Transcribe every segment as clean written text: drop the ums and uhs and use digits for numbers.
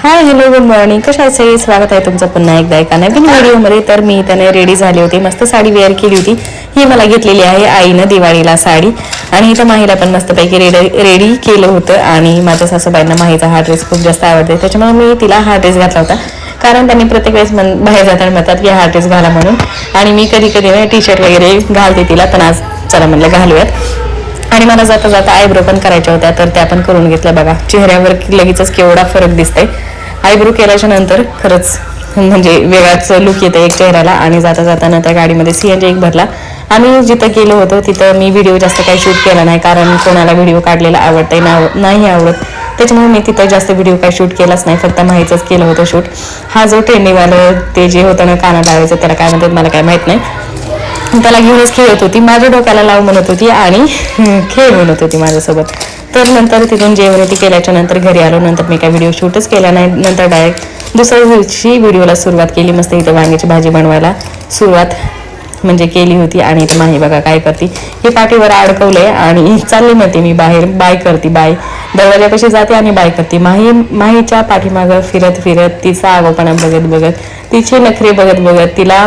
Hi hello good morning. कशा आहे? स्वागत आहे तुमचं पुन्हा एकदा एका नवीन व्हिडिओमध्ये. तर मी त्याने रेडी झाली होती, मस्त साडी वेअर केली होती. ही मला घेतलेली आहे आईनं दिवाळीला साडी. आणि इथं माहीला पण मस्तपैकी रेडी केलं होतं. आणि माझ्या सासूबाईंना माहीचा हा ड्रेस खूप जास्त आवडते, त्याच्यामुळे मी तिला हा ड्रेस घातला होता. कारण त्यांनी प्रत्येक वेळेस बाहेर जाताना म्हणतात की हा ड्रेस घाला म्हणून. आणि मी कधी कधी टी शर्ट वगैरे घालते तिला, पण आज चला म्हणलं घालूयात. आणि मला जाता जाता आयब्रो पण करायच्या होत्या, तर त्या पण करून घेतल्या. बघा चेहऱ्यावर लगेचच केवढा फरक दिसतंय. आयब्रो केल्याच्या नंतर खरंच म्हणजे वेगळाच लुक येतं एक चेहऱ्याला. आणि जाता जाताना त्या गाडीमध्ये CNG एक भरला. आम्ही जिथं गेलो होतो तिथं मी व्हिडिओ जास्त काही शूट केला नाही, कारण कोणाला व्हिडिओ काढलेला आवडतंय नाही आवडत, त्याच्यामुळे मी तिथं जास्त व्हिडिओ काही शूट केलाच नाही, फक्त माहीचंच केलं होतं शूट. हा जो ट्रेंडिंगवालं ते जे होतं ना काना लावायचं, त्याला काय म्हणतात मला काय माहीत नाही, त्याला घेऊनच खेळत होती, माझ्या डोक्याला लाव म्हणत होती आणि खेळ म्हणत होती माझ्यासोबत. तर नंतर तिथून जेवण ती केल्याच्या नंतर घरी आलो. नंतर मी काय व्हिडिओ शूटच केला नाही. नंतर डायरेक्ट दुसऱ्या दिवशी व्हिडिओला सुरुवात केली. मस्त इथं वांग्याची भाजी बनवायला सुरुवात म्हणजे केली होती. आणि इथं माही बघा काय करते, हे पाठीवर अडकवलंय आणि चालली म्हणते मी बाहेर, बाय करते, बाय दरवाजापाशी जाते आणि बाय करते. माहीच्या पाठीमागं फिरत फिरत तिचा आगोपणा बघत बघत, तिचे नखरे बघत बघत, तिला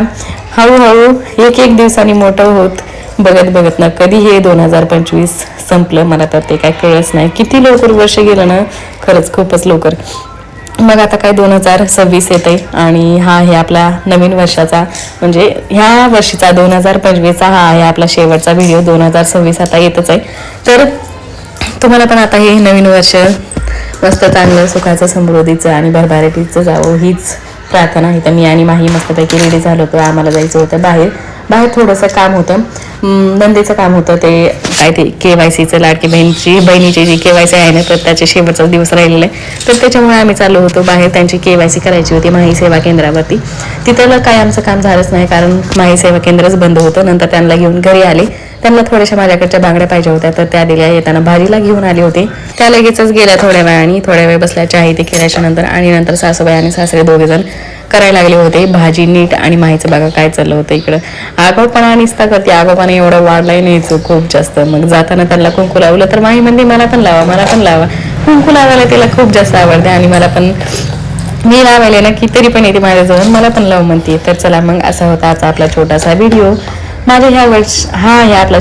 हळूहळू एक दिवसांनी मोठं होत बघत बघत ना कधी हे 2025 संपलं मला तर ते काय कळलंच नाही. किती लवकर वर्ष गेलं ना, खरंच खूपच लवकर. मग आता काय 2026 येतंय आणि हा आहे आपला नवीन वर्षाचा म्हणजे ह्या वर्षीचा 2025चा हा आहे आपला शेवटचा व्हिडिओ. 2026 आता येतच आहे. तर तुम्हाला पण आता हे नवीन वर्ष मस्त चांगलं सुखाचं समृद्धीचं आणि भरभराटीचं जावं हीच प्रार्थना आहे. तर मी आणि माही मस्तपैकी रेडी झालो होतो. आम्हाला जायचं होतं बाहेर थोडंसं काम होतं, नंदेचं काम होतं, ते काय ते KYCचं लाडकी बहिणीची जी KYC आहे ना, तर त्याचे शेवटचा दिवस राहिलेला आहे. तर त्याच्यामुळे आम्ही चाललो होतो बाहेर. त्यांची KYC करायची होती माही सेवा केंद्रावरती. तिथं काय आमचं काम झालंच नाही, कारण माही सेवा केंद्रच बंद होतं. नंतर त्यांना घेऊन घरी आले. त्यांना थोड्याशा माझ्याकडच्या बांगड्या पाहिजे होत्या, तर त्या दिल्या. येताना भाजीला घेऊन आले होते, त्या लगेचच गेल्या थोड्या वेळाने. थोड्या वेळ बसल्या चहा ते केल्याच्या नंतर. आणि नंतर सासूबाई आणि सासरे दोघेजण करायला लागले होते भाजी नीट. आणि माहीचं बघा काय चाललं होतं इकडं, आगाऊपणा निसता करते. आगाऊपणा एवढा वाढलाय नाही खूप जास्त. मग जाताना त्यांना कुंकू लावलं, तर माही म्हणते मला पण लावा. कुंकू लावायला तिला खूप जास्त आवडते. आणि मला पण मी लावायला ना की तरी पण येते माझ्याजवळ, मला पण लाव म्हणते. तर चला मग असा होता आजचा आपला छोटासा व्हिडिओ. माझ्या हा आहे आपला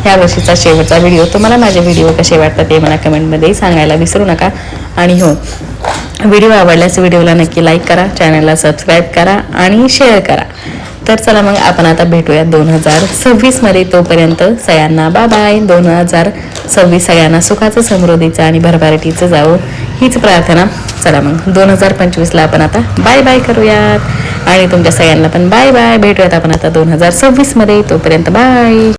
ह्या वर्षीचा शेवटचा व्हिडिओ. तुम्हाला माझे व्हिडिओ कसे वाटतात ते मला कमेंटमध्ये सांगायला विसरू नका. आणि हो, व्हिडिओ आवडल्यास व्हिडिओला नक्की लाईक करा, चॅनलला सबस्क्राईब करा आणि शेअर करा. तर चला मग आपण आता भेटूया 2026 मध्ये. तोपर्यंत सगळ्यांना बाय. 2026 सगळ्यांना सुखाचं समृद्धीचं आणि भरभराटीचं जावं हीच प्रार्थना. चला मग 2025ला आपण आता बाय बाय करूयात. आणि तुमच्या सगळ्यांना पण बाय बाय. भेटूयात आपण आता 2026 मध्ये. तोपर्यंत बाय.